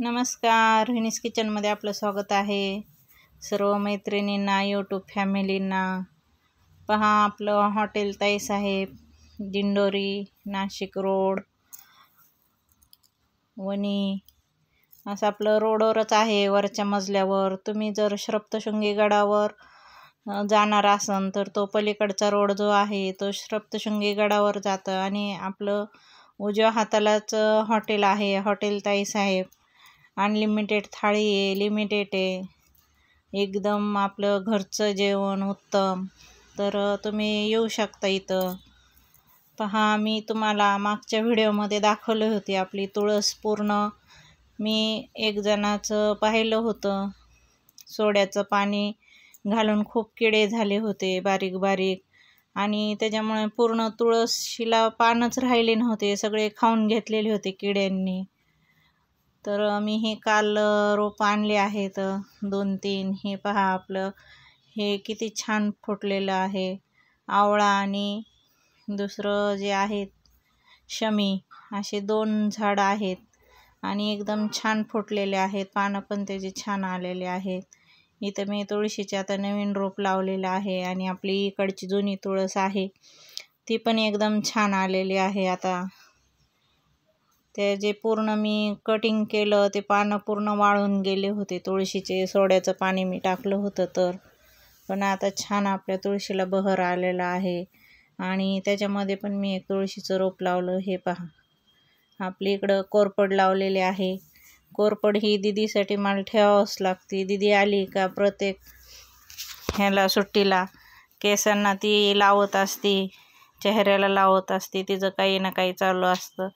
नमस्कार, रोहिणीज किचनमध्ये आपलं स्वागत आहे. सर्व मैत्रिणींना, यूट्यूब फॅमिलींना. पहा, आपलं हॉटेल ताईसाहेब, दिंडोरी, नाशिक रोड, वणी, असं आपलं रोडवरच आहे. वरच्या मजल्यावर तुम्ही जर सप्तशृंगी गडावर जाणार असन तर तो पलीकडचा रोड जो आहे तो सप्तशृंगी गडावर जातं आणि आपलं उजव्या हातालाच हॉटेल आहे, हॉटेल ताईसाहेब. अनलिमिटेड थाळी आहे, लिमिटेड आहे, एकदम आपलं घरचं जेवण उत्तम. तर तुम्ही येऊ शकता इथं. पहा, मी तुम्हाला मागच्या व्हिडिओमध्ये दाखवले होते आपली तुळस पूर्ण. मी एक जणाचं पाहिलं होतं, सोड्याचं पाणी घालून खूप किडे झाले होते बारीक बारीक, आणि त्याच्यामुळे पूर्ण तुळशीला पानच राहिले नव्हते, सगळे खाऊन घेतलेले होते किड्यांनी. तर मी हे काल रोप आणले आहेत 2-3. हे पहा, आपलं हे किती छान फुटलेलं आहे. आवळा आणि दुसरं जे आहेत शमी, असे 2 झाडं आहेत आणि एकदम छान फुटलेले आहेत. पानं पण त्याचे छान आलेले आहेत. इथं मी तुळशीचे आता नवीन रोप लावलेलं आहे आणि आपली इकडची जुनी तुळस आहे ती पण एकदम छान आलेली आहे. आता ते जे पूर्ण मी कटिंग केलं ते पानं पूर्ण वाळून गेले होते तुळशीचे. सोड्याचं पाणी मी टाकलं होतं तर, पण आता छान आपल्या तुळशीला बहर आलेला आहे. आणि त्याच्यामध्ये पण मी एक तुळशीचं रोप लावलं. हे पहा, आपली इकडं कोरपड लावलेले आहे. कोरपड ही दिदीसाठी मला ठेवावंच लागते. दिदी आली का प्रत्येक ह्याला सुट्टीला केसांना ती लावत असते, चेहऱ्याला लावत असते, तिचं काही ना काही चालू असतं.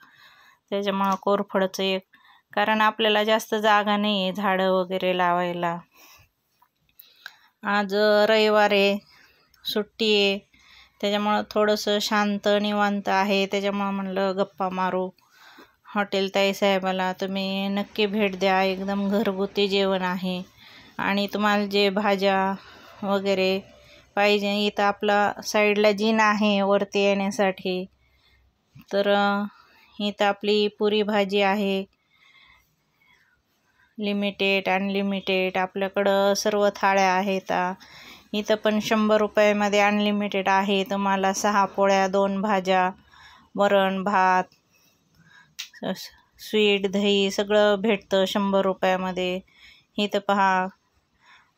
त्याच्यामुळं कोरफडचं एक, कारण आपल्याला जास्त जागा नाही आहे झाडं वगैरे लावायला. आज रविवार आहे, सुट्टी आहे, त्याच्यामुळं थोडंसं शांत निवांत आहे. त्याच्यामुळं म्हणलं गप्पा मारू. हॉटेल ताईसाहेबाला तुम्ही नक्की भेट द्या. एकदम घरगुती जेवण आहे आणि तुम्हाला जे भाज्या वगैरे पाहिजे, इथं आपला साईडला जिना आहे वरती येण्यासाठी. तर इथं आपली पुरी भाजी आहे, लिमिटेड अनलिमिटेड. आपल्याकडं सर्व थाळ्या आहेत. इथं पण 100 रुपयामध्ये अनलिमिटेड आहे. तुम्हाला 6 पोळ्या, 2 भाज्या, वरण भात, स्वीट, दही सगळं भेटतं 100 रुपयामध्ये. इथं पहा,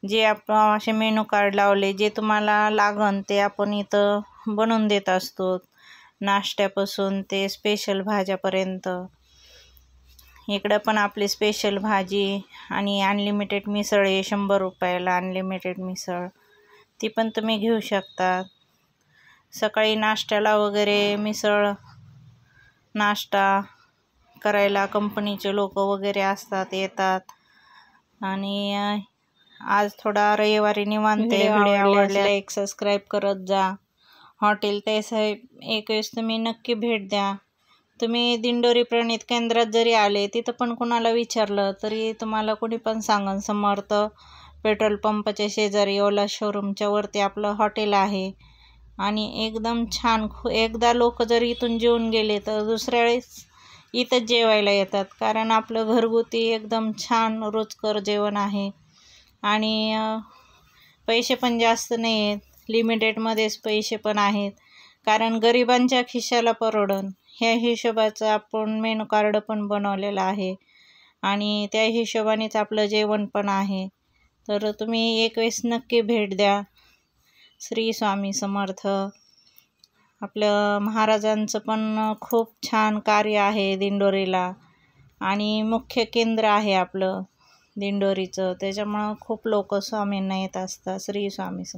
जे आपण असे मेनू कार्ड लावले, जे तुम्हाला लागन ते आपण इथं बनवून देत असतो, नाश्त्यापासून ते स्पेशल भाज्यापर्यंत. इकडं पण आपली स्पेशल भाजी आणि अनलिमिटेड मिसळ आहे 100 रुपयाला अनलिमिटेड मिसळ, ती पण तुम्ही घेऊ शकता. सकाळी नाश्त्याला वगैरे मिसळ नाश्ता करायला कंपनीचे लोक वगैरे असतात, येतात. आणि आज थोडा रविवारी निवांत आहे. व्हिडिओ आवडल्यास लाईक सबस्क्राईब करत जा. हॉटेल ताईसाहेब एक वेळेस तुम्ही नक्की भेट द्या. तुम्ही दिंडोरी प्रणित केंद्रात जरी आले, तिथं पण कोणाला विचारलं तरी तुम्हाला कोणी पण सांगन, समर्थ पेट्रोल पंपाच्या शेजारी ओला शोरूमच्या वरती आपलं हॉटेल आहे. आणि एकदम छान. एकदा लोक जर इथून जेवून गेले तर दुसऱ्या वेळेस इथंच जेवायला येतात, कारण आपलं घरगुती एकदम छान रुचकर जेवण आहे. आणि पैसे पण जास्त नाही आहेत, लिमिटेडमध्येच पैसे पण आहेत, कारण गरिबांच्या खिशाला परवडन ह्या हिशोबाचं आपण मेनू कार्ड पण बनवलेलं आहे आणि त्या हिशोबानेच आपलं जेवण पण आहे. तर तुम्ही एक वेळेस नक्की भेट द्या. श्री स्वामी समर्थ. आपलं महाराजांचं पण खूप छान कार्य आहे दिंडोरीला आणि मुख्य केंद्र आहे आपलं दिंडोरीचं, त्याच्यामुळं खूप लोक स्वामींना येत असतात. श्री स्वामी समर्थ.